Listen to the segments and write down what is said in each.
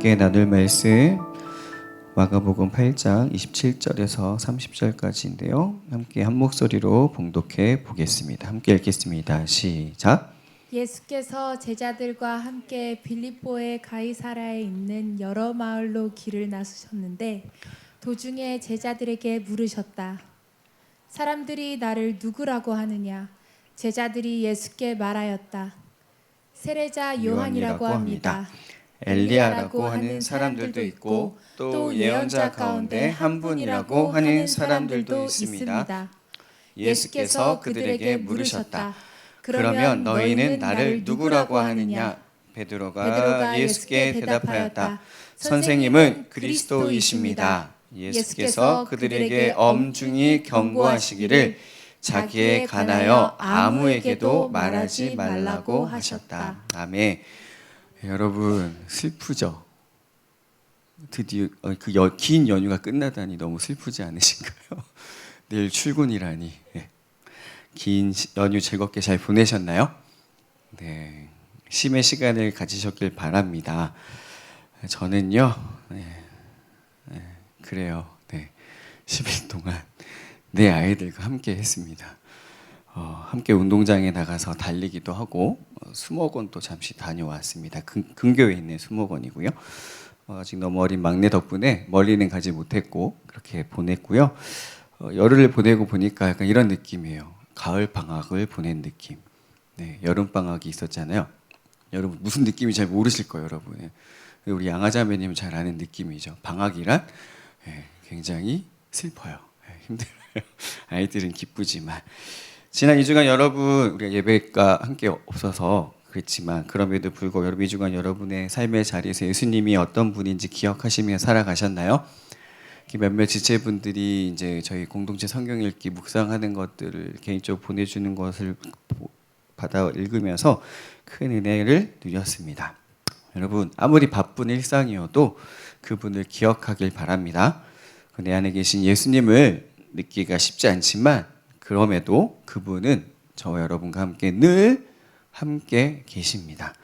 함께 나눌 말씀 마가복음 8장 27절에서 30절까지인데요. 함께 한 목소리로 봉독해 보겠습니다. 함께 읽겠습니다. 시작. 예수께서 제자들과 함께 빌립보의 가이사라에 있는 여러 마을로 길을 나서셨는데 도중에 제자들에게 물으셨다. 사람들이 나를 누구라고 하느냐? 제자들이 예수께 말하였다. 세례자 요한이라고 합니다. 엘리야라고 하는 사람들도 있고 또 예언자 가운데 한 분이라고 하는 사람들도 있습니다. 예수께서 그들에게 물으셨다. 그러면 너희는 나를 누구라고 하느냐? 베드로가 예수께 대답하였다. 선생님은 그리스도이십니다. 예수께서 그들에게 엄중히 경고하시기를 자기에 관하여 아무에게도 말하지 말라고 하셨다. 아멘. 여러분 슬프죠? 드디어 긴 연휴가 끝나다니 너무 슬프지 않으신가요? 내일 출근이라니. 긴 연휴 즐겁게 잘 보내셨나요? 네, 쉼의 시간을 가지셨길 바랍니다. 저는요, 그래요. 네, 10일 동안 내 아이들과 함께 했습니다. 함께 운동장에 나가서 달리기도 하고 수목원도 잠시 다녀왔습니다. 근교에 있는 수목원이고요. 아직 너무 어린 막내 덕분에 멀리는 가지 못했고 그렇게 보냈고요. 열흘을 보내고 보니까 약간 이런 느낌이에요. 가을 방학을 보낸 느낌. 네, 여름 방학이 있었잖아요. 여러분 무슨 느낌인지 잘 모르실 거예요, 여러분. 우리 양아자매님은 잘 아는 느낌이죠. 방학이란 굉장히 슬퍼요. 힘들어요. 아이들은 기쁘지만. 지난 2주간 여러분 우리가 예배가 함께 없어서 그랬지만 그럼에도 불구하고 여러분 2주간 여러분의 삶의 자리에서 예수님이 어떤 분인지 기억하시며 살아가셨나요? 몇몇 지체분들이 이제 저희 공동체 성경 읽기 묵상하는 것들을 개인적으로 보내주는 것을 받아 읽으면서 큰 은혜를 누렸습니다. 여러분 아무리 바쁜 일상이어도 그분을 기억하길 바랍니다. 내 안에 계신 예수님을 믿기가 쉽지 않지만 그럼에도 그분은 저와 여러분과 함께 늘 함께 계십니다.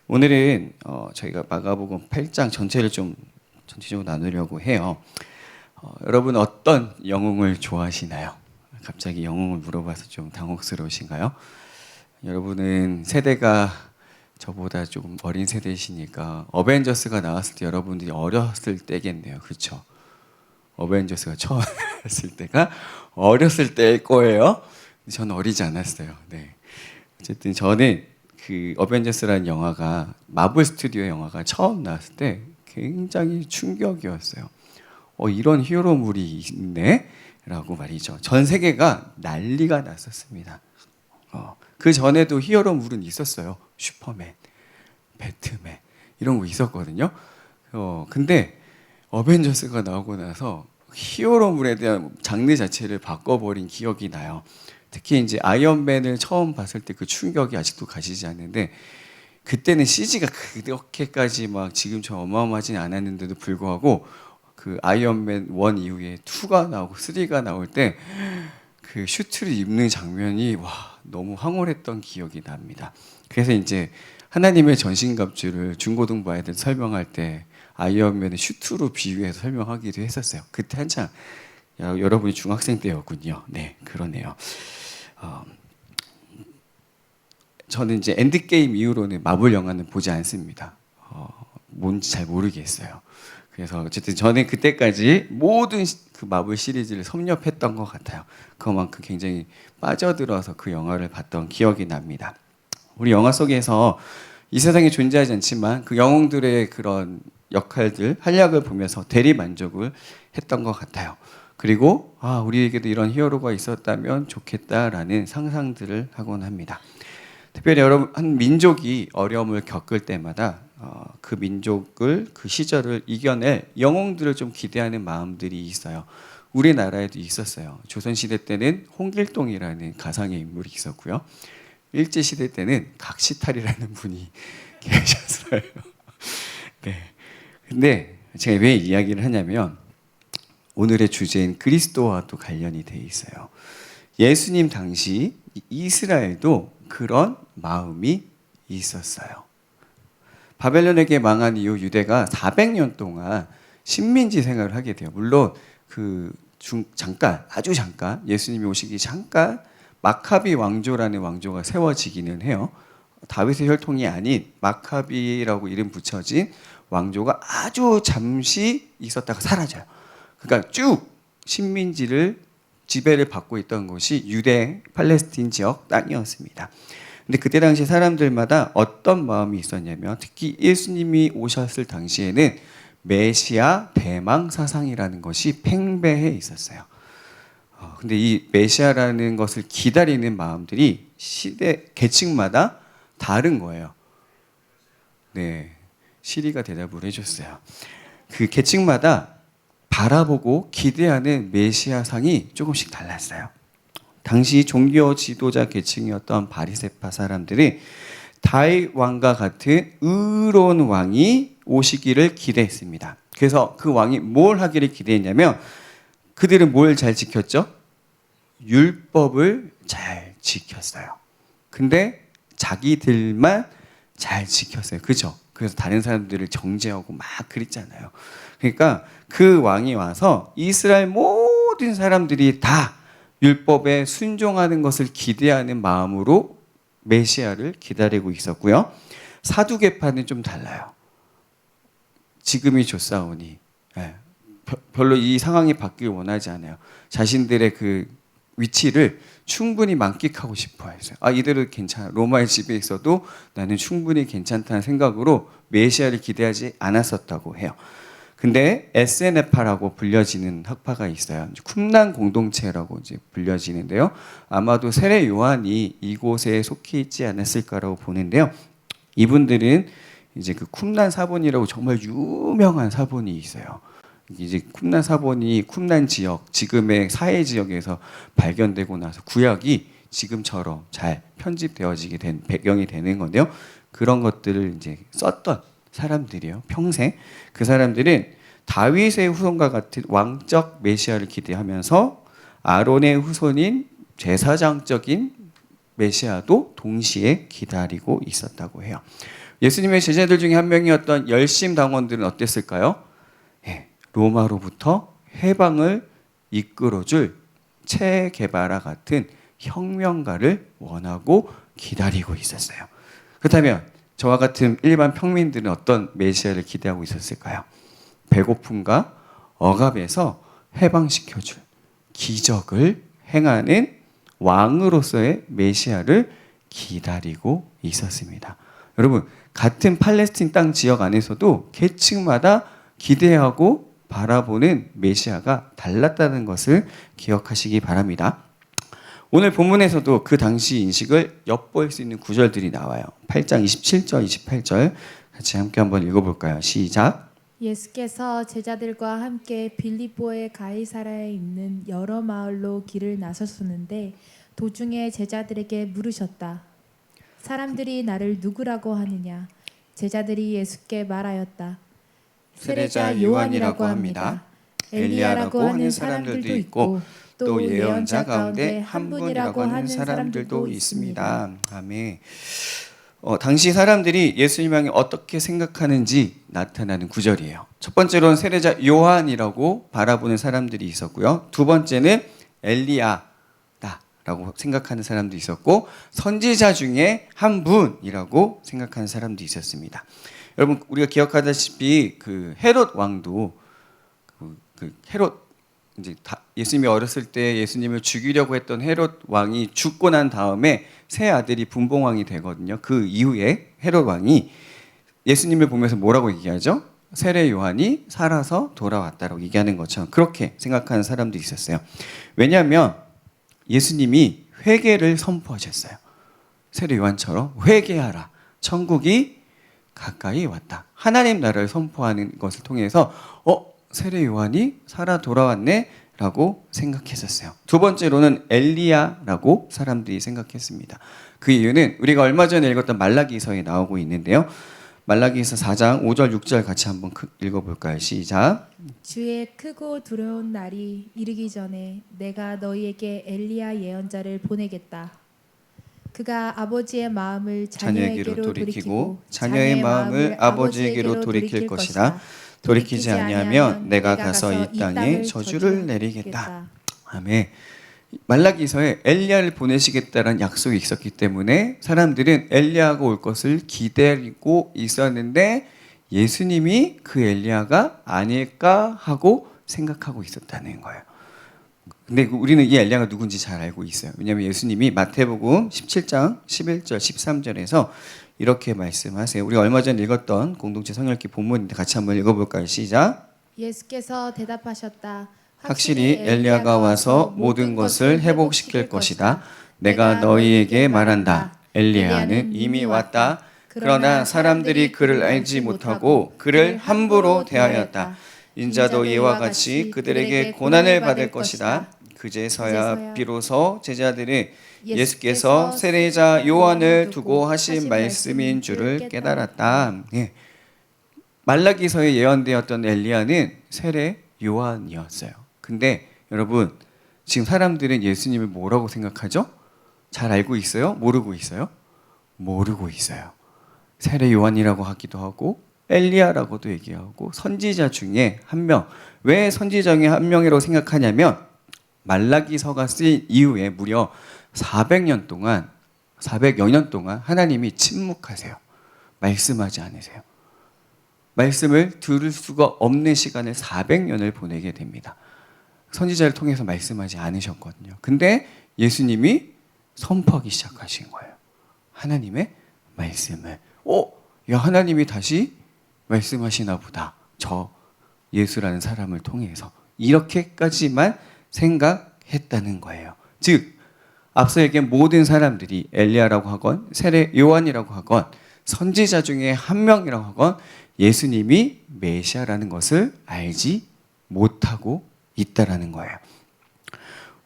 오늘은 저희가 마가복음 8장 전체를 좀 전체적으로 나누려고 해요. 여러분 어떤 영웅을 좋아하시나요? 갑자기 영웅을 물어봐서 좀 당혹스러우신가요? 여러분은 세대가 저보다 조금 어린 세대이시니까 어벤져스가 나왔을 때 여러분들이 어렸을 때겠네요. 그렇죠? 어벤져스가 처음 나왔을 때가 어렸을 때일 거예요. 저는 어리지 않았어요. 네. 어쨌든 저는 그 어벤져스라는 영화가 마블 스튜디오 영화가 처음 나왔을 때 굉장히 충격이었어요. 이런 히어로물이 있네? 라고 말이죠. 전 세계가 난리가 났었습니다. 그 전에도 히어로물은 있었어요. 슈퍼맨, 배트맨 이런 거 있었거든요. 근데 어벤져스가 나오고 나서 히어로물에 대한 장르 자체를 바꿔버린 기억이 나요. 특히 이제 아이언맨을 처음 봤을 때 그 충격이 아직도 가시지 않는데 그때는 CG가 그렇게까지 막 지금처럼 어마어마하진 않았는데도 불구하고 그 아이언맨 1 이후에 2가 나오고 3가 나올 때 그 슈트를 입는 장면이 너무 황홀했던 기억이 납니다. 그래서 이제 하나님의 전신갑주를 중고등부 아이들 설명할 때 아이언맨의 슈트로 비유해서 설명하기도 했었어요. 그때 한창 여러분이 중학생 때였군요. 네, 그러네요. 저는 이제 엔드게임 이후로는 마블 영화는 보지 않습니다. 뭔지 잘 모르겠어요. 그래서 어쨌든 저는 그때까지 모든 그 마블 시리즈를 섭렵했던 것 같아요. 그만큼 굉장히 빠져들어서 그 영화를 봤던 기억이 납니다. 우리 영화 속에서 이 세상에 존재하지 않지만 그 영웅들의 그런 역할들, 활약을 보면서 대리 만족을 했던 것 같아요. 그리고 우리에게도 이런 히어로가 있었다면 좋겠다라는 상상들을 하곤 합니다. 특별히 여러분 한 민족이 어려움을 겪을 때마다 그 민족을 그 시절을 이겨낼 영웅들을 좀 기대하는 마음들이 있어요. 우리나라에도 있었어요. 조선시대 때는 홍길동이라는 가상의 인물이 있었고요. 일제시대 때는 각시탈이라는 분이 계셨어요. 네. 근데 제가 왜 이야기를 하냐면 오늘의 주제인 그리스도와도 관련이 돼 있어요. 예수님 당시 이스라엘도 그런 마음이 있었어요. 바벨론에게 망한 이후 유대가 400년 동안 식민지 생활을 하게 돼요. 물론 잠깐, 아주 잠깐, 예수님이 오시기 잠깐 마카비 왕조라는 왕조가 세워지기는 해요. 다윗의 혈통이 아닌 마카비라고 이름 붙여진 왕조가 아주 잠시 있었다가 사라져요. 그러니까 쭉 식민지를 지배를 받고 있던 것이 유대 팔레스틴 지역 땅이었습니다. 근데 그때 당시 사람들마다 어떤 마음이 있었냐면 특히 예수님이 오셨을 당시에는 메시아 대망 사상이라는 것이 팽배해 있었어요. 근데 이 메시아라는 것을 기다리는 마음들이 시대 계층마다 다른 거예요. 네, 시리가 대답을 해줬어요. 그 계층마다 바라보고 기대하는 메시아상이 조금씩 달랐어요. 당시 종교 지도자 계층이었던 바리새파 사람들이 다윗 왕과 같은 의로운 왕이 오시기를 기대했습니다. 그래서 그 왕이 뭘 하기를 기대했냐면 그들은 뭘 잘 지켰죠? 율법을 잘 지켰어요. 근데 자기들만 잘 지켰어요. 그죠? 그래서 다른 사람들을 정죄하고 막 그랬잖아요. 그러니까 그 왕이 와서 이스라엘 모든 사람들이 다 율법에 순종하는 것을 기대하는 마음으로 메시아를 기다리고 있었고요. 사두개파는 좀 달라요. 지금이 좋사오니 별로 이 상황이 바뀌길 원하지 않아요. 자신들의 그 위치를 충분히 만끽하고 싶어 했어요. 이대로 괜찮아. 로마의 지배에 있어도 나는 충분히 괜찮다는 생각으로 메시아를 기대하지 않았었다고 해요. 근데 SNF파라고 불려지는 학파가 있어요. 쿰란 공동체라고 이제 불려지는데요. 아마도 세례 요한이 이곳에 속해 있지 않았을까라고 보는데요. 이분들은 이제 그 쿰란 사본이라고 정말 유명한 사본이 있어요. 이제 쿰란 사본이 쿰란 지역, 지금의 사해 지역에서 발견되고 나서 구약이 지금처럼 잘 편집되어지게 된 배경이 되는 건데요. 그런 것들을 이제 썼던 사람들이에요. 평생. 그 사람들은 다윗의 후손과 같은 왕적 메시아를 기대하면서 아론의 후손인 제사장적인 메시아도 동시에 기다리고 있었다고 해요. 예수님의 제자들 중에 한 명이었던 열심 당원들은 어땠을까요? 로마로부터 해방을 이끌어줄 체 게바라 같은 혁명가를 원하고 기다리고 있었어요. 그렇다면 저와 같은 일반 평민들은 어떤 메시아를 기대하고 있었을까요? 배고픔과 억압에서 해방시켜줄 기적을 행하는 왕으로서의 메시아를 기다리고 있었습니다. 여러분, 같은 팔레스틴 땅 지역 안에서도 계층마다 기대하고 바라보는 메시아가 달랐다는 것을 기억하시기 바랍니다. 오늘 본문에서도 그 당시 인식을 엿볼 수 있는 구절들이 나와요. 8장 27절, 28절 같이 함께 한번 읽어볼까요? 시작. 예수께서 제자들과 함께 빌립보의 가이사라에 있는 여러 마을로 길을 나섰었는데 도중에 제자들에게 물으셨다. 사람들이 나를 누구라고 하느냐? 제자들이 예수께 말하였다. 세례자 요한이라고 합니다. 엘리야라고 하는 사람들도 있고 또 예언자 가운데 한 분이라고 하는 사람들도 있습니다. 아멘. 당시 사람들이 예수님 향해 어떻게 생각하는지 나타나는 구절이에요. 첫 번째로는 세례자 요한이라고 바라보는 사람들이 있었고요. 두 번째는 엘리야다라고 생각하는 사람도 있었고 선지자 중에 한 분이라고 생각하는 사람도 있었습니다. 여러분 우리가 기억하다시피 그 헤롯 왕도 그 헤롯 이제 예수님이 어렸을 때 예수님을 죽이려고 했던 헤롯 왕이 죽고 난 다음에 새 아들이 분봉왕이 되거든요. 그 이후에 헤롯 왕이 예수님을 보면서 뭐라고 얘기하죠? 세례 요한이 살아서 돌아왔다라고 얘기하는 것처럼 그렇게 생각하는 사람도 있었어요. 왜냐하면 예수님이 회개를 선포하셨어요. 세례 요한처럼 회개하라. 천국이 가까이 왔다. 하나님 나라를 선포하는 것을 통해서 세례 요한이 살아 돌아왔네 라고 생각했었어요. 두 번째로는 엘리야라고 사람들이 생각했습니다. 그 이유는 우리가 얼마 전에 읽었던 말라기서에 나오고 있는데요. 말라기서 4장 5절 6절 같이 한번 읽어볼까요? 시작. 주의 크고 두려운 날이 이르기 전에 내가 너희에게 엘리야 예언자를 보내겠다. 그가 아버지의 마음을 자녀에게로 자녀에게로 돌이키고 돌이키고 자녀의 마음을 아버지에게로 돌이킬 것이다. 돌이키지 아니하면 내가 가서 이 땅에 저주를 내리겠다. 아멘. 말라기서에 엘리야를 보내시겠다는 약속이 있었기 때문에 사람들은 엘리야가 올 것을 기다리고 있었는데 예수님이 그 엘리야가 아닐까 하고 생각하고 있었다는 거예요. 근데 우리는 이 엘리야가 누군지 잘 알고 있어요. 왜냐하면 예수님이 마태복음 17장 11절 13절에서 이렇게 말씀하세요. 우리가 얼마 전에 읽었던 공동체 성령읽기 본문인데 같이 한번 읽어볼까요? 시작. 예수께서 대답하셨다. 확실히 엘리야가 와서 모든 것을 회복시킬 것이다. 내가 너희에게 말한다. 엘리야는 이미 왔다. 그러나 사람들이 그를 알지 못하고 그를 함부로 대하였다. 인자도 이와 같이 그들에게 고난을 받을 것이다. 그제서야 비로소 제자들은 예수께서 세례자 요한을 두고 하신 말씀인 줄을 깨달았다. 예. 말라기서에 예언되었던 엘리야는 세례 요한이었어요. 근데 여러분 지금 사람들은 예수님을 뭐라고 생각하죠? 잘 알고 있어요? 모르고 있어요? 모르고 있어요. 세례 요한이라고 하기도 하고 엘리야라고도 얘기하고 선지자 중에 한 명. 왜 선지자 중에 한 명이라고 생각하냐면 말라기서가 쓰인 이후에 무려 400년 동안 400여 년 동안 하나님이 침묵하세요. 말씀하지 않으세요. 말씀을 들을 수가 없는 시간을 400년을 보내게 됩니다. 선지자를 통해서 말씀하지 않으셨거든요. 근데 예수님이 선포하기 시작하신 거예요. 하나님의 말씀을. 야, 하나님이 다시 말씀하시나 보다. 저 예수라는 사람을 통해서. 이렇게까지만 생각했다는 거예요. 즉, 앞서 얘기한 모든 사람들이 엘리야라고 하건 세례 요한이라고 하건 선지자 중에 한 명이라고 하건 예수님이 메시아라는 것을 알지 못하고 있다라는 거예요.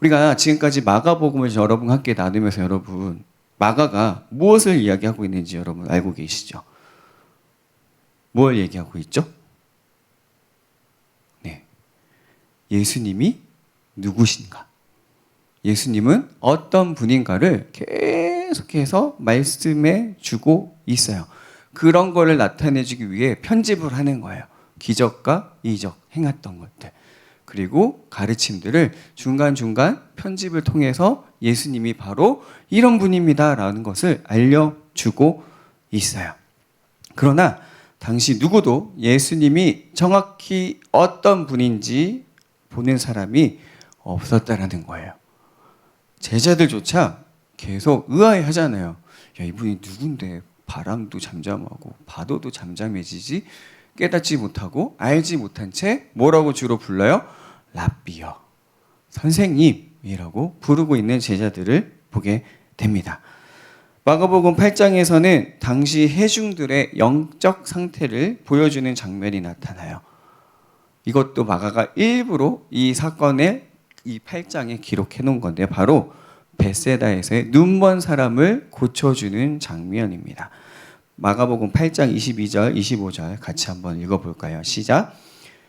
우리가 지금까지 마가복음을 여러분과 함께 나누면서 여러분 마가가 무엇을 이야기하고 있는지 여러분 알고 계시죠? 뭘 얘기하고 있죠? 네, 예수님이 누구신가? 예수님은 어떤 분인가를 계속해서 말씀해 주고 있어요. 그런 거를 나타내주기 위해 편집을 하는 거예요. 기적과 이적 행했던 것들. 그리고 가르침들을 중간중간 편집을 통해서 예수님이 바로 이런 분입니다 라는 것을 알려주고 있어요. 그러나 당시 누구도 예수님이 정확히 어떤 분인지 보는 사람이 없었다라는 거예요. 제자들조차 계속 의아해하잖아요. 야, 이분이 누군데 바람도 잠잠하고 파도도 잠잠해지지? 깨닫지 못하고 알지 못한 채 뭐라고 주로 불러요? 랍비여, 선생님이라고 부르고 있는 제자들을 보게 됩니다. 마가복음 8장에서는 당시 회중들의 영적 상태를 보여주는 장면이 나타나요. 이것도 마가가 일부러 이 사건을 이 8장에 기록해 놓은 건데 바로 벳세다에서의 눈먼 사람을 고쳐주는 장면입니다. 마가복음 8장 22절, 25절 같이 한번 읽어볼까요? 시작.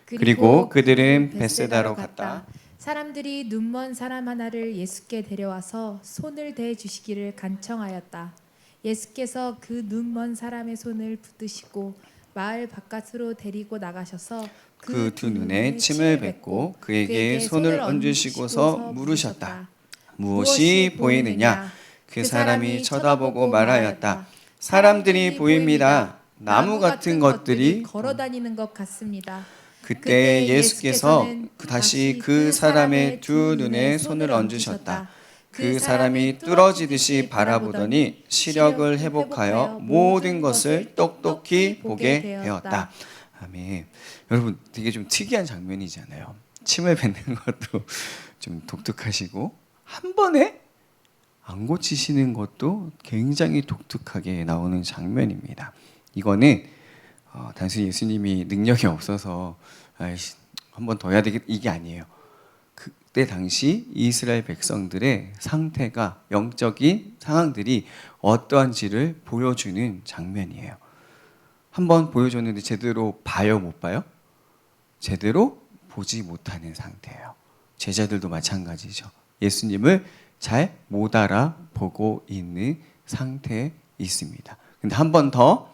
그리고 그들은 벳세다로 갔다. 사람들이 눈먼 사람 하나를 예수께 데려와서 손을 대 주시기를 간청하였다. 예수께서 그 눈먼 사람의 손을 붙드시고 마을 바깥으로 데리고 나가셔서 그 두 눈에 침을 뱉고 그에게 손을 얹으시고서 물으셨다. 무엇이 보이느냐? 그 사람이 쳐다보고 말하였다. 사람들이 보입니다. 나무 같은 것들이 걸어다니는 것 같습니다. 그때 예수께서 다시 그 사람의 두 눈에 손을 얹으셨다. 그 사람이 뚫어지듯이 바라보더니 시력을 회복하여 모든 것을 똑똑히 보게 되었다. 아멘. 여러분 되게 좀 특이한 장면이잖아요. 침을 뱉는 것도 좀 독특하시고 한 번에 안 고치시는 것도 굉장히 독특하게 나오는 장면입니다. 이거는 단순히 예수님이 능력이 없어서 한 번 더 해야 되겠다 이게 아니에요. 그때 당시 이스라엘 백성들의 상태가 영적인 상황들이 어떠한지를 보여주는 장면이에요. 한번 보여줬는데 제대로 봐요, 못 봐요? 제대로 보지 못하는 상태예요. 제자들도 마찬가지죠. 예수님을 잘 못 알아보고 있는 상태에 있습니다. 근데 한 번 더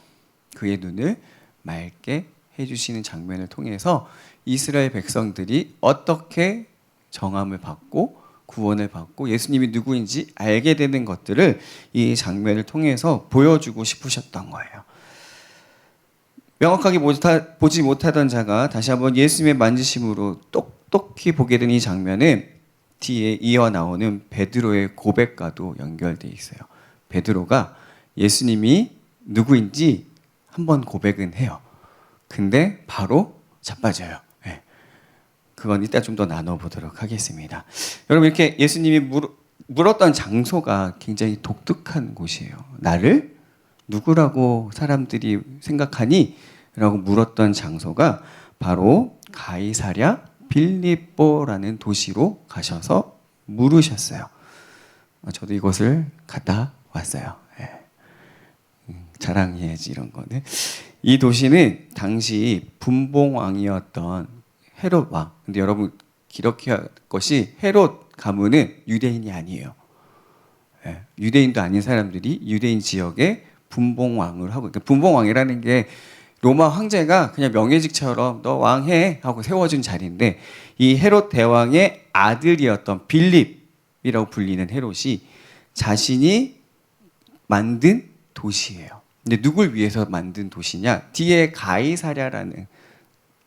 그의 눈을 맑게 해주시는 장면을 통해서 이스라엘 백성들이 어떻게 정함을 받고 구원을 받고 예수님이 누구인지 알게 되는 것들을 이 장면을 통해서 보여주고 싶으셨던 거예요. 명확하게 보지 못하던 자가 다시 한번 예수님의 만지심으로 똑똑히 보게 된 이 장면은 뒤에 이어 나오는 베드로의 고백과도 연결되어 있어요. 베드로가 예수님이 누구인지 한번 고백은 해요. 근데 바로 자빠져요. 네. 그건 이따 좀 더 나눠보도록 하겠습니다. 여러분, 이렇게 예수님이 물었던 장소가 굉장히 독특한 곳이에요. 나를 누구라고 사람들이 생각하니? 라고 물었던 장소가 바로 가이사랴 빌립보라는 도시로 가셔서 물으셨어요. 저도 이곳을 갔다 왔어요. 자랑해야지 이런 거는. 이 도시는 당시 분봉왕이었던 헤롯 왕. 근데 여러분 기억해야 할 것이 헤롯 가문은 유대인이 아니에요. 유대인도 아닌 사람들이 유대인 지역에 분봉왕을 하고, 그러니까 분봉왕이라는 게 로마 황제가 그냥 명예직처럼 너 왕해 하고 세워준 자리인데, 이 헤롯 대왕의 아들이었던 빌립이라고 불리는 헤롯이 자신이 만든 도시예요. 근데 누굴 위해서 만든 도시냐? 뒤에 가이사랴라는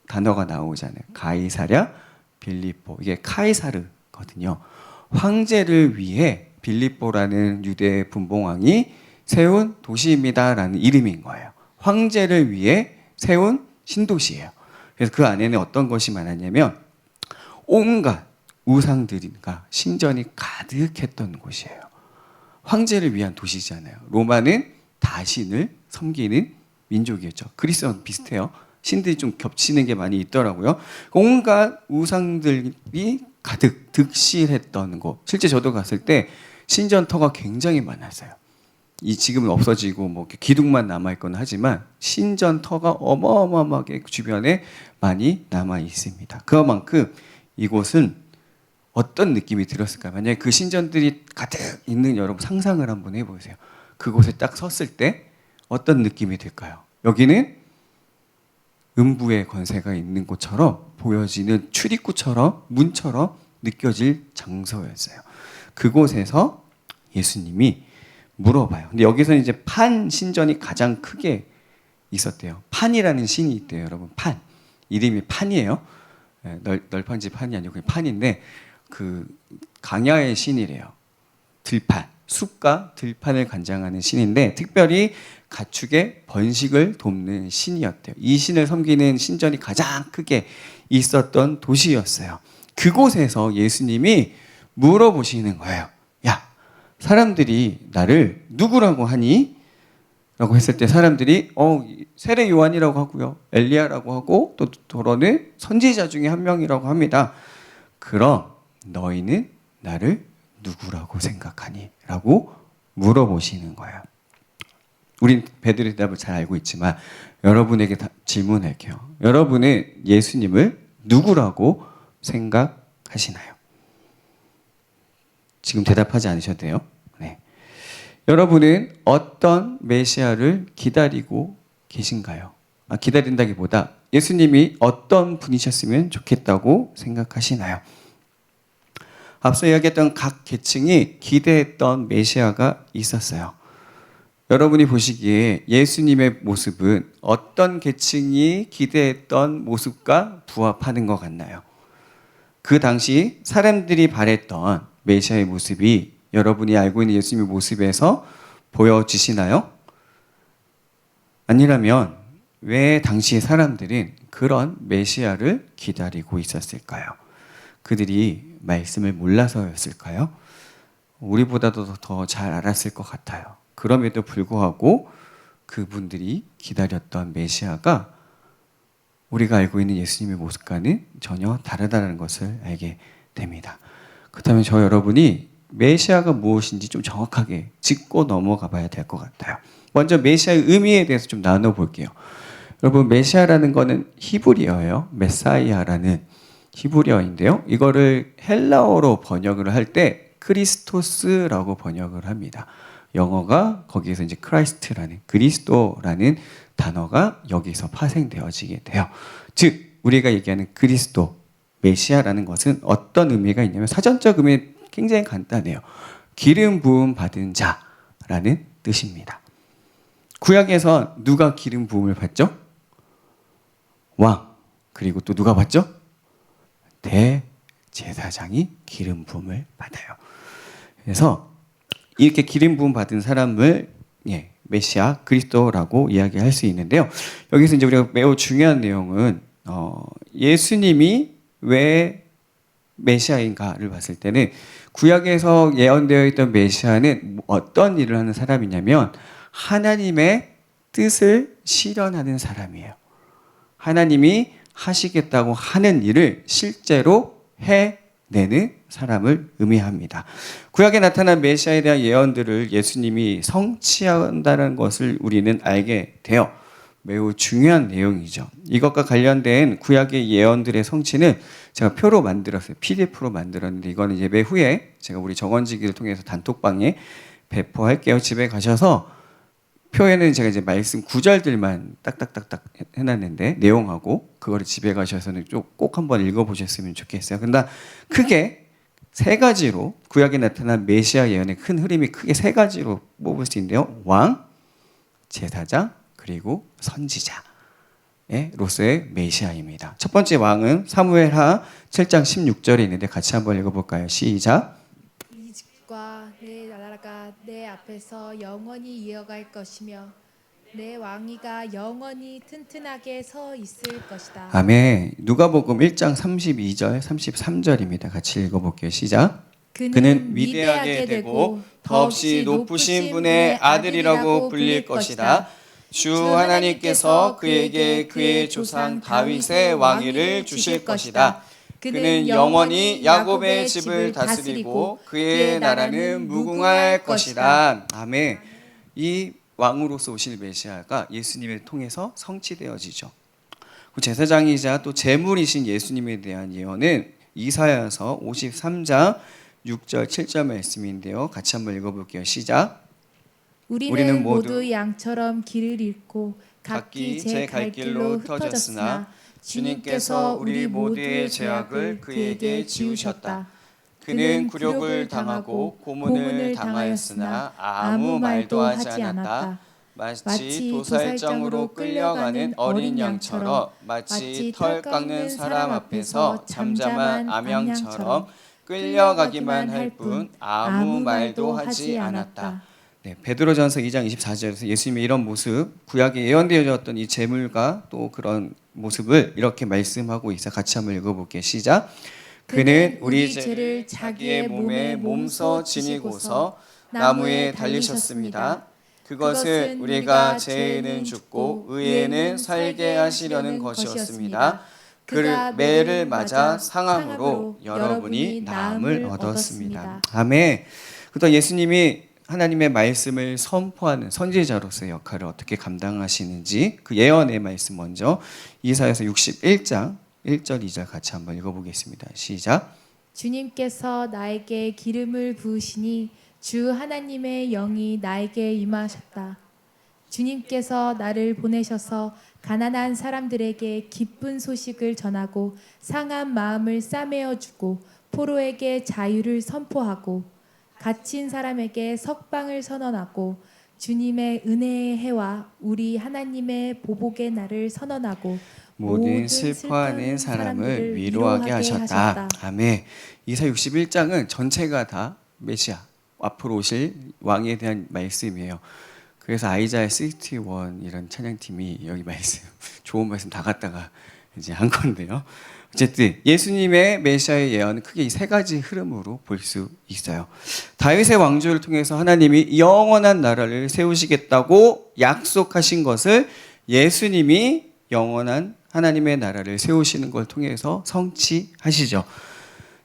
단어가 나오잖아요. 가이사랴 빌립보. 이게 카이사르거든요. 황제를 위해 빌립보라는 유대 분봉왕이 세운 도시입니다라는 이름인 거예요. 황제를 위해 세운 신도시예요. 그래서 그 안에는 어떤 것이 많았냐면 온갖 우상들과 신전이 가득했던 곳이에요. 황제를 위한 도시잖아요. 로마는 다신을 섬기는 민족이었죠. 그리스도는 비슷해요. 신들이 좀 겹치는 게 많이 있더라고요. 온갖 우상들이 가득 득실했던 곳. 실제 저도 갔을 때 신전터가 굉장히 많았어요. 이 지금은 없어지고 뭐 기둥만 남아 있거나 하지만 신전터가 어마어마하게 주변에 많이 남아 있습니다. 그만큼 이곳은 어떤 느낌이 들었을까요? 만약에 그 신전들이 가득 있는, 여러분 상상을 한번 해보세요. 그곳에 딱 섰을 때 어떤 느낌이 들까요? 여기는 음부의 권세가 있는 곳처럼 보여지는 출입구처럼 문처럼 느껴질 장소였어요. 그곳에서 예수님이 물어봐요. 근데 여기서는 이제 판 신전이 가장 크게 있었대요. 판이라는 신이 있대요, 여러분. 판. 이름이 판이에요. 널판지 판이 아니고 그냥 판인데, 그 강야의 신이래요. 들판. 숲과 들판을 관장하는 신인데, 특별히 가축의 번식을 돕는 신이었대요. 이 신을 섬기는 신전이 가장 크게 있었던 도시였어요. 그곳에서 예수님이 물어보시는 거예요. 야, 사람들이 나를 누구라고 하니? 라고 했을 때 사람들이 세례 요한이라고 하고요, 엘리야라고 하고 또 더러는 선지자 중에 한 명이라고 합니다. 그럼 너희는 나를 누구라고 생각하니? 라고 물어보시는 거예요. 우린 베드로의 대답을 잘 알고 있지만 여러분에게 질문할게요. 여러분은 예수님을 누구라고 생각하시나요? 지금 대답하지 않으셔도 돼요. 네. 여러분은 어떤 메시아를 기다리고 계신가요? 기다린다기보다 예수님이 어떤 분이셨으면 좋겠다고 생각하시나요? 앞서 이야기했던 각 계층이 기대했던 메시아가 있었어요. 여러분이 보시기에 예수님의 모습은 어떤 계층이 기대했던 모습과 부합하는 것 같나요? 그 당시 사람들이 바랬던 메시아의 모습이 여러분이 알고 있는 예수님의 모습에서 보여지시나요? 아니라면 왜 당시의 사람들은 그런 메시아를 기다리고 있었을까요? 그들이 말씀을 몰라서였을까요? 우리보다도 더 잘 알았을 것 같아요. 그럼에도 불구하고 그분들이 기다렸던 메시아가 우리가 알고 있는 예수님의 모습과는 전혀 다르다는 것을 알게 됩니다. 그렇다면 저 여러분이 메시아가 무엇인지 좀 정확하게 짚고 넘어가 봐야 될 것 같아요. 먼저 메시아의 의미에 대해서 좀 나눠볼게요. 여러분, 메시아라는 거는 히브리어예요. 메사이아라는 히브리어인데요. 이거를 헬라어로 번역을 할 때 크리스토스라고 번역을 합니다. 영어가 거기에서 이제 크라이스트라는 그리스도라는 단어가 여기서 파생되어지게 돼요. 즉 우리가 얘기하는 그리스도 메시아라는 것은 어떤 의미가 있냐면 사전적 의미 굉장히 간단해요. 기름 부음 받은 자라는 뜻입니다. 구약에서 누가 기름 부음을 받죠? 왕. 그리고 또 누가 받죠? 대제사장이 기름 부음을 받아요. 그래서 이렇게 기름 부음 받은 사람을 메시아 그리스도라고 이야기할 수 있는데요. 여기서 이제 우리가 매우 중요한 내용은 예수님이 왜 메시아인가를 봤을 때는 구약에서 예언되어 있던 메시아는 어떤 일을 하는 사람이냐면 하나님의 뜻을 실현하는 사람이에요. 하나님이 하시겠다고 하는 일을 실제로 해내는 사람을 의미합니다. 구약에 나타난 메시아에 대한 예언들을 예수님이 성취한다는 것을 우리는 알게 돼요. 매우 중요한 내용이죠. 이것과 관련된 구약의 예언들의 성취는 제가 표로 만들었어요. PDF로 만들었는데 이거는 예배 후에 제가 우리 정원지기를 통해서 단톡방에 배포할게요. 집에 가셔서 표에는 제가 이제 말씀 구절들만 딱딱딱딱 해놨는데 내용하고 그거를 집에 가셔서는 꼭 한번 읽어보셨으면 좋겠어요. 근데 크게 세 가지로 구약에 나타난 메시아 예언의 큰 흐름이 크게 세 가지로 뽑을 수 있는데요. 왕, 제사장, 그리고 선지자로서의 메시아입니다. 첫 번째 왕은 사무엘하 7장 16절에 있는데 같이 한번 읽어볼까요? 시작. 이 집과 내 나라가 내 앞에서 영원히 이어갈 것이며 내 왕위가 영원히 튼튼하게 서 있을 것이다. 아멘. 누가복음 1장 32절 33절입니다. 같이 읽어볼게요. 시작. 그는 위대하게 되고 더없이 높으신 분의 아들이라고 불릴 것이다. 주 하나님께서 그에게 그의 조상 다윗의 왕위를 주실 것이다. 그는 영원히 야곱의 집을 다스리고 그의 나라는 무궁할 것이다. 아멘. 이 왕으로서 오실 메시아가 예수님을 통해서 성취되어지죠. 제사장이자 또 제물이신 예수님에 대한 예언은 이사야서 53장 6절 7절 말씀인데요. 같이 한번 읽어볼게요. 시작. 우리는 모두 양처럼 길을 잃고 각기 제 갈 길로 흩어졌으나 주님께서 우리 모두의 죄악을 그에게 지우셨다. 그는 굴욕을 당하고 고문을 당하였으나 아무 말도 하지 않았다. 마치 도살장으로 끌려가는 어린 양처럼, 마치 털 깎는 사람 앞에서 잠잠한 암양처럼 끌려가기만 할 뿐 아무 말도 하지 않았다. 베드로전서 2장 24절에서 예수님의 이런 모습, 구약에 예언되어졌던 이 제물과 또 그런 모습을 이렇게 말씀하고 있어. 같이 한번 읽어볼게요. 시작. 그는 우리 죄를 자기의 몸에 몸서 지니고서 나무에 달리셨습니다. 그것은 우리가 죄에는 죽고 의에는 살게 하시려는 것이었습니다. 그를 매를 맞아 상함으로 여러분이 나음을 얻었습니다. 아멘. 또 예수님이 하나님의 말씀을 선포하는 선지자로서의 역할을 어떻게 감당하시는지 그 예언의 말씀 먼저 이사야서 61장 1절 2절 같이 한번 읽어보겠습니다. 시작. 주님께서 나에게 기름을 부으시니 주 하나님의 영이 나에게 임하셨다. 주님께서 나를 보내셔서 가난한 사람들에게 기쁜 소식을 전하고 상한 마음을 싸매어 주고 포로에게 자유를 선포하고 갇힌 사람에게 석방을 선언하고 주님의 은혜의 해와 우리 하나님의 보복의 날을 선언하고 모든 슬퍼하는 사람을 위로하게 하셨다. 아멘. 이사 61장은 전체가 다 메시아 앞으로 오실 왕에 대한 말씀이에요. 그래서 아이자야 61 이런 찬양팀이 여기 말씀 좋은 말씀 다 갖다가 이제 한 건데요. 어쨌든 예수님의 메시아의 예언은 크게 이 세 가지 흐름으로 볼 수 있어요. 다윗의 왕조를 통해서 하나님이 영원한 나라를 세우시겠다고 약속하신 것을 예수님이 영원한 하나님의 나라를 세우시는 걸 통해서 성취하시죠.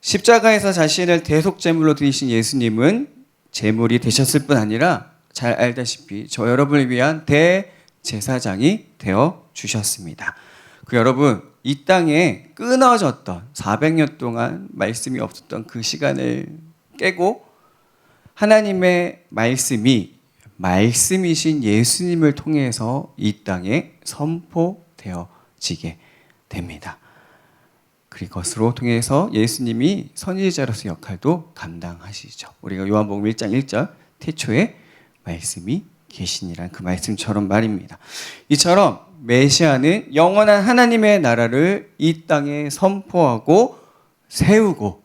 십자가에서 자신을 대속제물로 드리신 예수님은 제물이 되셨을 뿐 아니라 잘 알다시피 저 여러분을 위한 대제사장이 되어 주셨습니다. 그 여러분, 이 땅에 끊어졌던 400년 동안 말씀이 없었던 그 시간을 깨고 하나님의 말씀이 말씀이신 예수님을 통해서 이 땅에 선포되어지게 됩니다. 그것으로 통해서 예수님이 선지자로서 역할도 감당하시죠. 우리가 요한복음 1장 1절 태초에 말씀이 계시니란 그 말씀처럼 말입니다. 이처럼 메시아는 영원한 하나님의 나라를 이 땅에 선포하고 세우고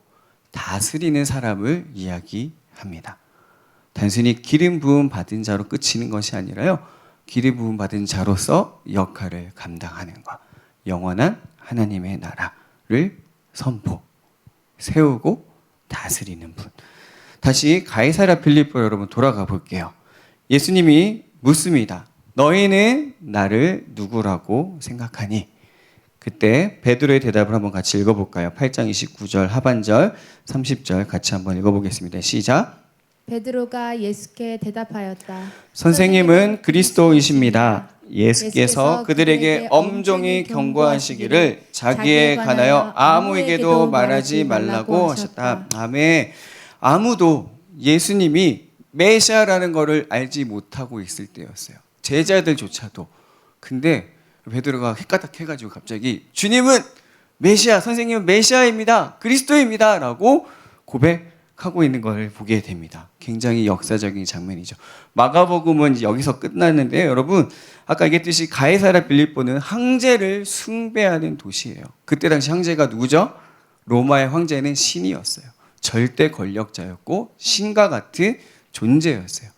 다스리는 사람을 이야기합니다. 단순히 기름 부음 받은 자로 끝이는 것이 아니라요, 기름 부음 받은 자로서 역할을 감당하는 것, 영원한 하나님의 나라를 선포, 세우고 다스리는 분. 다시 가이사랴 빌립보 여러분 돌아가 볼게요. 예수님이 묻습니다. 너희는 나를 누구라고 생각하니? 그때 베드로의 대답을 한번 같이 읽어볼까요? 8장 29절 하반절 30절 같이 한번 읽어보겠습니다. 시작. 베드로가 예수께 대답하였다. 선생님은 그리스도이십니다. 예수께서 그들에게 엄중히 경고하시기를 자기에 관하여 아무에게도 말하지 말라고 하셨다. 아멘. 아무도 예수님이 메시아라는 것을 알지 못하고 있을 때였어요. 제자들조차도. 근데 베드로가 헷가닥해가지고 갑자기 주님은 메시아, 선생님은 메시아입니다. 그리스도입니다. 라고 고백하고 있는 걸 보게 됩니다. 굉장히 역사적인 장면이죠. 마가복음은 여기서 끝났는데 여러분 아까 얘기했듯이 가이사랴 빌립보는 황제를 숭배하는 도시예요. 그때 당시 황제가 누구죠? 로마의 황제는 신이었어요. 절대 권력자였고 신과 같은 존재였어요.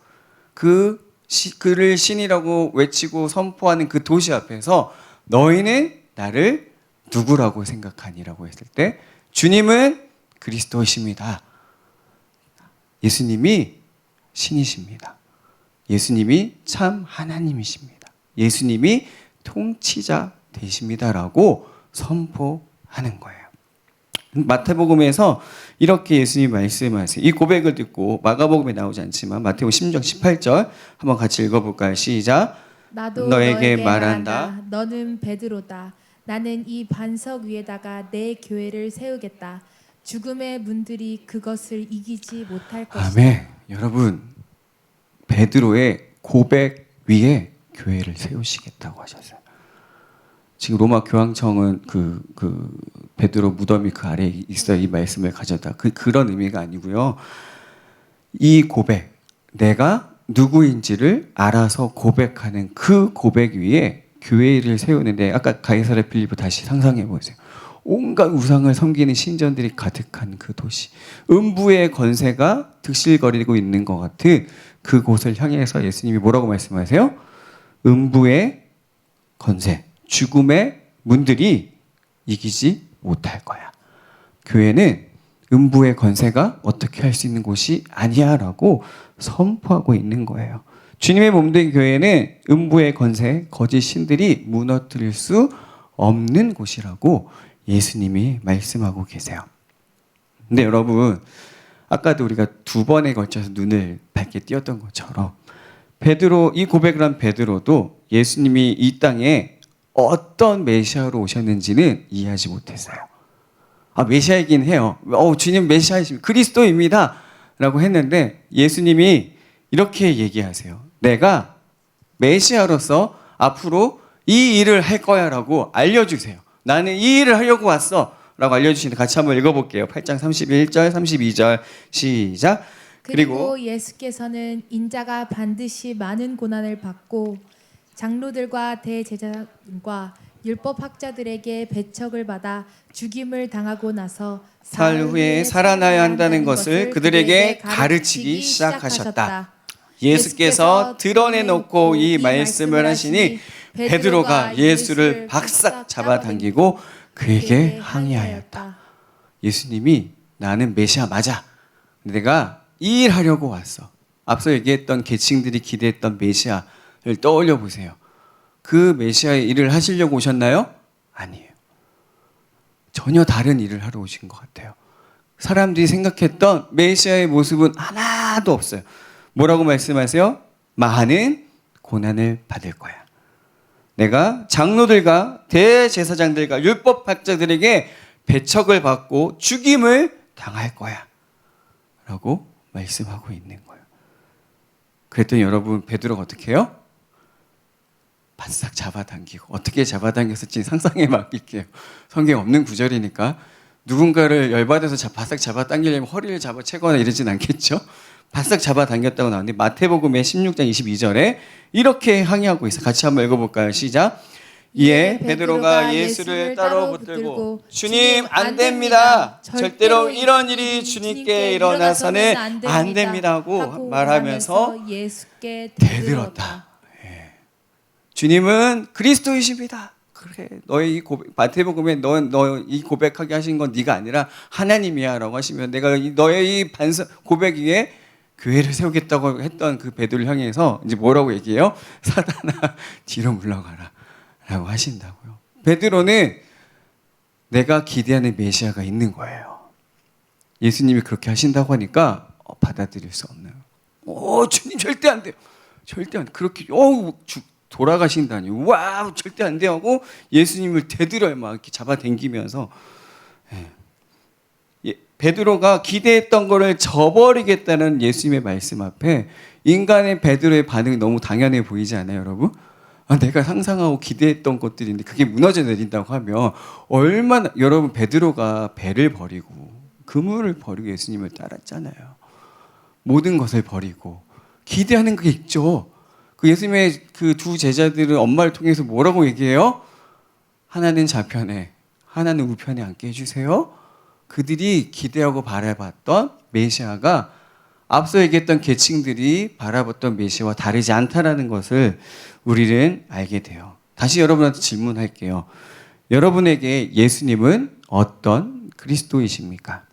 그를 신이라고 외치고 선포하는 그 도시 앞에서 너희는 나를 누구라고 생각하니라고 했을 때 주님은 그리스도이십니다. 예수님이 신이십니다. 예수님이 참 하나님이십니다. 예수님이 통치자 되십니다라고 선포하는 거예요. 마태복음에서 이렇게 예수님이 말씀하세요. 이 고백을 듣고 마가복음에 나오지 않지만 마태복음 16장 18절 한번 같이 읽어볼까요? 시작. 나도 너에게 너에게 말한다. 너는 베드로다. 나는 이 반석 위에다가 내 교회를 세우겠다. 죽음의 문들이 그것을 이기지 못할 것이다. 아멘. 여러분 베드로의 고백 위에 교회를 세우시겠다고 하셨어요. 지금 로마 교황청은 그 베드로 무덤이 그 아래에 있어 이 말씀을 가져다 그런 의미가 아니고요. 이 고백, 내가 누구인지를 알아서 고백하는 그 고백 위에 교회를 세우는데 아까 가이사랴 빌립보 다시 상상해 보세요. 온갖 우상을 섬기는 신전들이 가득한 그 도시, 음부의 권세가 득실거리고 있는 것 같은 그곳을 향해서 예수님이 뭐라고 말씀하세요? 음부의 권세, 죽음의 문들이 이기지 못할 거야. 교회는 음부의 권세가 어떻게 할 수 있는 곳이 아니야 라고 선포하고 있는 거예요. 주님의 몸된 교회는 음부의 권세, 거짓 신들이 무너뜨릴 수 없는 곳이라고 예수님이 말씀하고 계세요. 근데 여러분 아까도 우리가 두 번에 걸쳐서 눈을 밝게 띄었던 것처럼 베드로, 이 고백을 한 베드로도 예수님이 이 땅에 어떤 메시아로 오셨는지는 이해하지 못했어요. 아, 메시아이긴 해요. 주님 메시아이십니다. 그리스도입니다. 라고 했는데 예수님이 이렇게 얘기하세요. 내가 메시아로서 앞으로 이 일을 할 거야 라고 알려주세요. 나는 이 일을 하려고 왔어 라고 알려주시는데 같이 한번 읽어볼게요. 8장 31절 32절 시작. 그리고 예수께서는 인자가 반드시 많은 고난을 받고 장로들과 대제사장과 율법학자들에게 배척을 받아 죽임을 당하고 나서 사흘 후에 살아나야 한다는 것을 그들에게 가르치기 시작하셨다. 예수께서 드러내놓고 이 말씀을 하시니 베드로가 예수를 박싹 잡아당기고 그에게 항의하였다. 예수님이 나는 메시아 맞아. 내가 이 일 하려고 왔어. 앞서 얘기했던 계층들이 기대했던 메시아를 떠올려 보세요. 그 메시아의 일을 하시려고 오셨나요? 아니에요. 전혀 다른 일을 하러 오신 것 같아요. 사람들이 생각했던 메시아의 모습은 하나도 없어요. 뭐라고 말씀하세요? 많은 고난을 받을 거야. 내가 장로들과 대제사장들과 율법학자들에게 배척을 받고 죽임을 당할 거야. 라고 말씀하고 있는 거예요. 그랬더니 여러분 베드로가 어떻게 해요? 바싹 잡아당기고, 어떻게 잡아당겼을지 상상에 맡길게요. 성경에 없는 구절이니까 누군가를 열받아서 바싹 잡아당기려면 허리를 잡아채거나 이러진 않겠죠? 바싹 잡아당겼다고 나오는데 마태복음의 16장 22절에 이렇게 항의하고 있어요. 같이 한번 읽어볼까요? 시작. 이에 베드로가 예수를 따로 붙들고 주님 안 됩니다. 절대로 이런 일이 주님께 일어나서는 안 됩니다 하고 말하면서 예수께 대들었다. 예. 주님은 그리스도이십니다. 그래, 너의 이 고백, 마태복음에 너 이 고백하게 하신 건 네가 아니라 하나님이야라고 하시면 내가 너의 이 고백 위에 교회를 세우겠다고 했던 그 베드로를 향해서 이제 뭐라고 얘기해요? 사단아 뒤로 물러가라 라고 하신다고요. 베드로는 내가 기대하는 메시아가 있는 거예요. 예수님이 그렇게 하신다고 하니까 받아들일 수 없나요? 주님 절대 안 돼요. 절대 안 돼요. 그렇게 돌아가신다니 와우 절대 안 돼요 하고 예수님을 대들어요. 막 이렇게 잡아당기면서 베드로가 기대했던 거를 저버리겠다는 예수님의 말씀 앞에 인간의 베드로의 반응이 너무 당연해 보이지 않아요, 여러분? 내가 상상하고 기대했던 것들인데 그게 무너져 내린다고 하면 얼마나, 여러분 베드로가 배를 버리고 그물을 버리고 예수님을 따랐잖아요. 모든 것을 버리고 기대하는 게 있죠. 그 예수님의 그 두 제자들은 엄마를 통해서 뭐라고 얘기해요? 하나는 좌편에 하나는 우편에 앉게 해주세요. 그들이 기대하고 바라봤던 메시아가 앞서 얘기했던 계층들이 바라봤던 메시아와 다르지 않다라는 것을 우리는 알게 돼요. 다시 여러분한테 질문할게요. 여러분에게 예수님은 어떤 그리스도이십니까?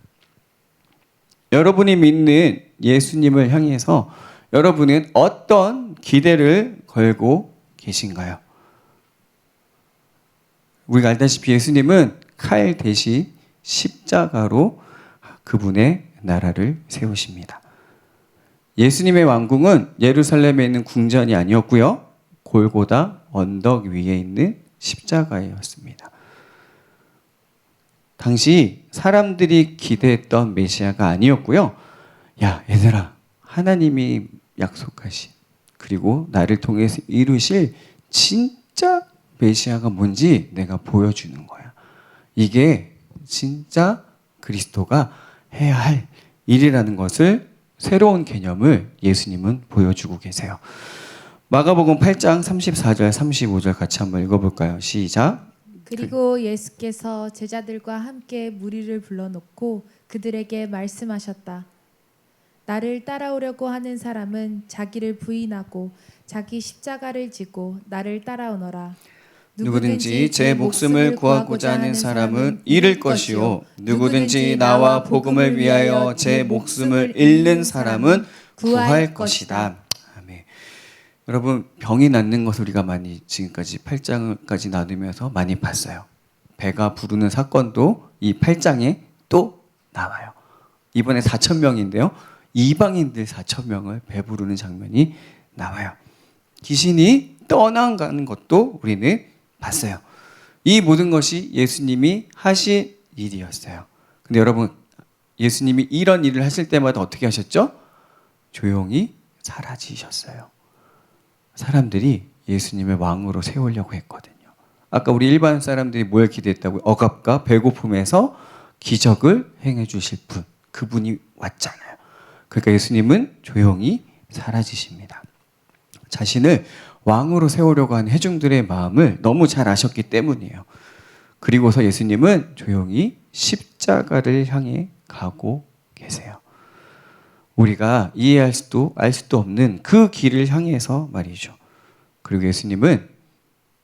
여러분이 믿는 예수님을 향해서 여러분은 어떤 기대를 걸고 계신가요? 우리가 알다시피 예수님은 칼 대신 십자가로 그분의 나라를 세우십니다. 예수님의 왕궁은 예루살렘에 있는 궁전이 아니었고요. 골고다 언덕 위에 있는 십자가였습니다. 당시 사람들이 기대했던 메시아가 아니었고요. 야, 얘들아, 하나님이 약속하신 그리고 나를 통해서 이루실 진짜 메시아가 뭔지 내가 보여주는 거야. 이게 진짜 그리스도가 해야 할 일이라는 것을, 새로운 개념을 예수님은 보여주고 계세요. 마가복음 8장 34절 35절 같이 한번 읽어볼까요? 시작. 그리고 예수께서 제자들과 함께 무리를 불러놓고 그들에게 말씀하셨다. 나를 따라오려고 하는 사람은 자기를 부인하고 자기 십자가를 지고 나를 따라오너라. 누구든지 제 목숨을 구하고자 하는 사람은 잃을 것이요 누구든지 나와 복음을 위하여 제 목숨을 잃는 사람은 구할 것이다. 아멘. 여러분, 병이 낫는 것을 우리가 많이 지금까지 8장까지 나누면서 많이 봤어요. 배가 부르는 사건도 이 8장에 또 나와요. 이번에 4,000명인데요. 이방인들 4,000명을 배부르는 장면이 나와요. 귀신이 떠나가는 것도 우리는 봤어요. 이 모든 것이 예수님이 하신 일이었어요. 근데 여러분, 예수님이 이런 일을 하실 때마다 어떻게 하셨죠? 조용히 사라지셨어요. 사람들이 예수님을 왕으로 세우려고 했거든요. 아까 우리 일반 사람들이 뭘 기대했다고요? 억압과 배고픔에서 기적을 행해 주실 분, 그분이 왔잖아요. 그러니까 예수님은 조용히 사라지십니다. 자신을 왕으로 세우려고 하는 회중들의 마음을 너무 잘 아셨기 때문이에요. 그리고서 예수님은 조용히 십자가를 향해 가고 계세요. 우리가 이해할 수도 알 수도 없는 그 길을 향해서 말이죠. 그리고 예수님은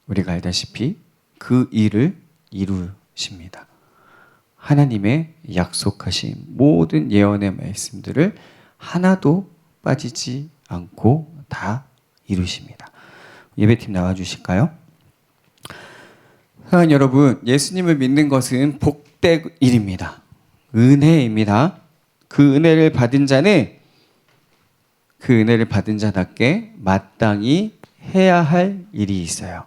우리가 알다시피 그 일을 이루십니다. 하나님의 약속하신 모든 예언의 말씀들을 하나도 빠지지 않고 다 이루십니다. 예배팀 나와주실까요? 사랑하는 여러분, 예수님을 믿는 것은 복된 일입니다. 은혜입니다. 그 은혜를 받은 자는 그 은혜를 받은 자답게 마땅히 해야 할 일이 있어요.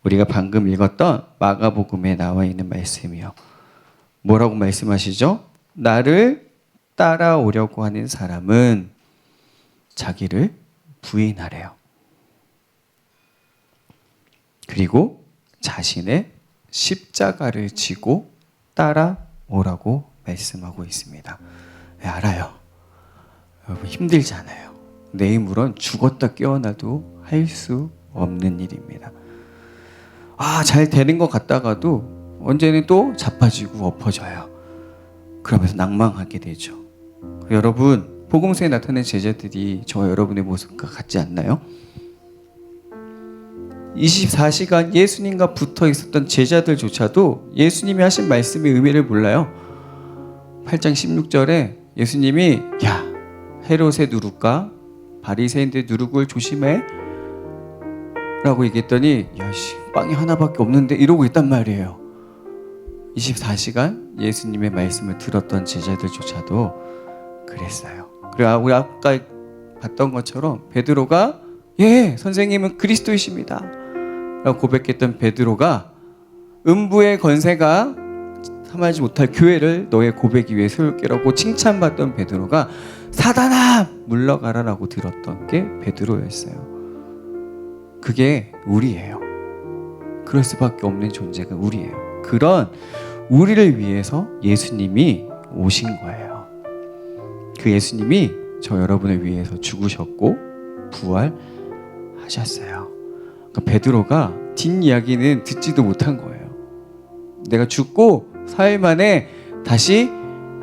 우리가 방금 읽었던 마가복음에 나와 있는 말씀이요. 뭐라고 말씀하시죠? 나를 따라오려고 하는 사람은 자기를 부인하래요. 그리고 자신의 십자가를 지고 따라오라고 말씀하고 있습니다. 네, 알아요. 여러분 힘들잖아요. 내 힘으론 죽었다 깨어나도 할 수 없는 일입니다. 잘 되는 것 같다가도 언제는 또 자빠지고 엎어져요. 그러면서 낭망하게 되죠. 여러분, 복음서에 나타난 제자들이 저와 여러분의 모습과 같지 않나요? 24시간 예수님과 붙어 있었던 제자들조차도 예수님이 하신 말씀의 의미를 몰라요. 8장 16절에 예수님이 야, 헤롯의 누룩과 바리새인들의 누룩을 조심해 라고 얘기했더니 야씨 빵이 하나밖에 없는데 이러고 있단 말이에요. 24시간 예수님의 말씀을 들었던 제자들조차도 그랬어요. 그리고 우리 아까 봤던 것처럼 베드로가 예, 선생님은 그리스도이십니다 라고 고백했던 베드로가 음부의 건세가 삼하지 못할 교회를 너의 고백 위에 세울게라고 칭찬받던 베드로가 사단아 물러가라라고 들었던 게 베드로였어요. 그게 우리예요. 그럴 수밖에 없는 존재가 우리예요. 그런 우리를 위해서 예수님이 오신 거예요. 그 예수님이 저 여러분을 위해서 죽으셨고 부활하셨어요. 그러니까 베드로가 뒷이야기는 듣지도 못한 거예요. 내가 죽고 사흘 만에 다시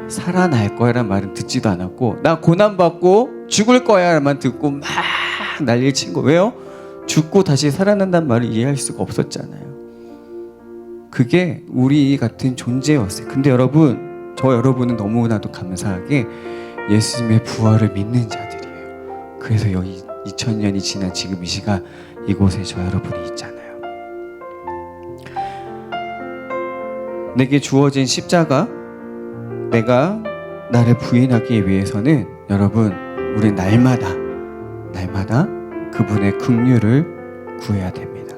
살아날 거야 라는 말은 듣지도 않았고 나 고난받고 죽을 거야 라는 말 듣고 막 난리를 친 거. 왜요? 죽고 다시 살아난다는 말을 이해할 수가 없었잖아요. 그게 우리 같은 존재였어요. 근데 여러분, 저 여러분은 너무나도 감사하게 예수님의 부활을 믿는 자들이에요. 그래서 여기 2000년이 지난 지금 이 시간 이곳에 저 여러분이 있잖아요. 내게 주어진 십자가, 내가 나를 부인하기 위해서는 여러분, 우리 날마다 그분의 긍휼을 구해야 됩니다.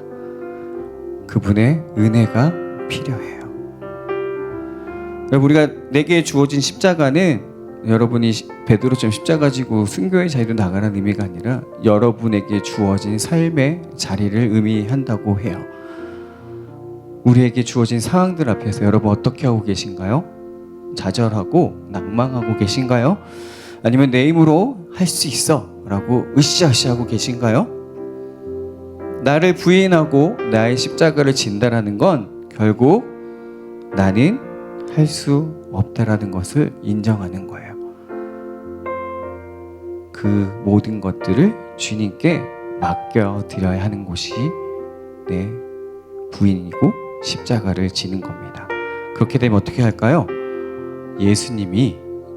그분의 은혜가 필요해요. 여러분, 우리가 내게 주어진 십자가는 여러분이 베드로처럼 십자가 지고 순교의 자리로 나가라는 의미가 아니라 여러분에게 주어진 삶의 자리를 의미한다고 해요. 우리에게 주어진 상황들 앞에서 여러분 어떻게 하고 계신가요? 좌절하고 낭망하고 계신가요? 아니면 내 힘으로 할 수 있어 라고 으쌰으쌰하고 계신가요? 나를 부인하고 나의 십자가를 진다라는 건 결국 나는 할 수 없다라는 것을 인정하는 거예요. 그 모든 것들을 주님께 맡겨드려야 하는 곳이 내 부인이고 십자가를 지는 겁니다. 그렇게 되면 어떻게 할까요?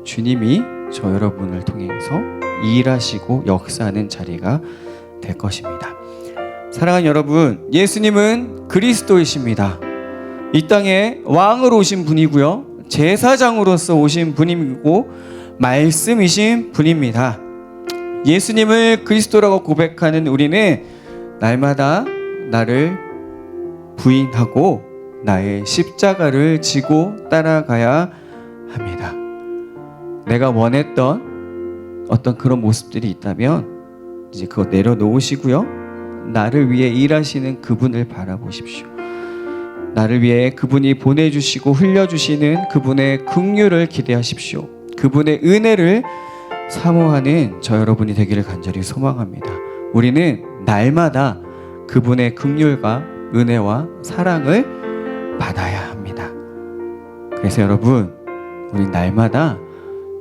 주님이 저 여러분을 통해서 일하시고 역사하는 자리가 될 것입니다. 사랑하는 여러분, 예수님은 그리스도이십니다. 이 땅에 왕으로 오신 분이고요, 제사장으로서 오신 분이고 말씀이신 분입니다. 예수님을 그리스도라고 고백하는 우리는 날마다 나를 부인하고 나의 십자가를 지고 따라가야 합니다. 내가 원했던 어떤 그런 모습들이 있다면 이제 그거 내려놓으시고요, 나를 위해 일하시는 그분을 바라보십시오. 나를 위해 그분이 보내주시고 흘려주시는 그분의 긍휼을 기대하십시오. 그분의 은혜를 사모하는 저 여러분이 되기를 간절히 소망합니다. 우리는 날마다 그분의 긍휼과 은혜와 사랑을 받아야 합니다. 그래서 여러분, 우리 날마다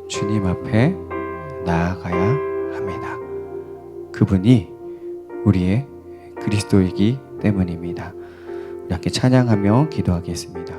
주님 앞에 나아가야 합니다. 그분이 우리의 그리스도이기 때문입니다. 우리 함께 찬양하며 기도하겠습니다.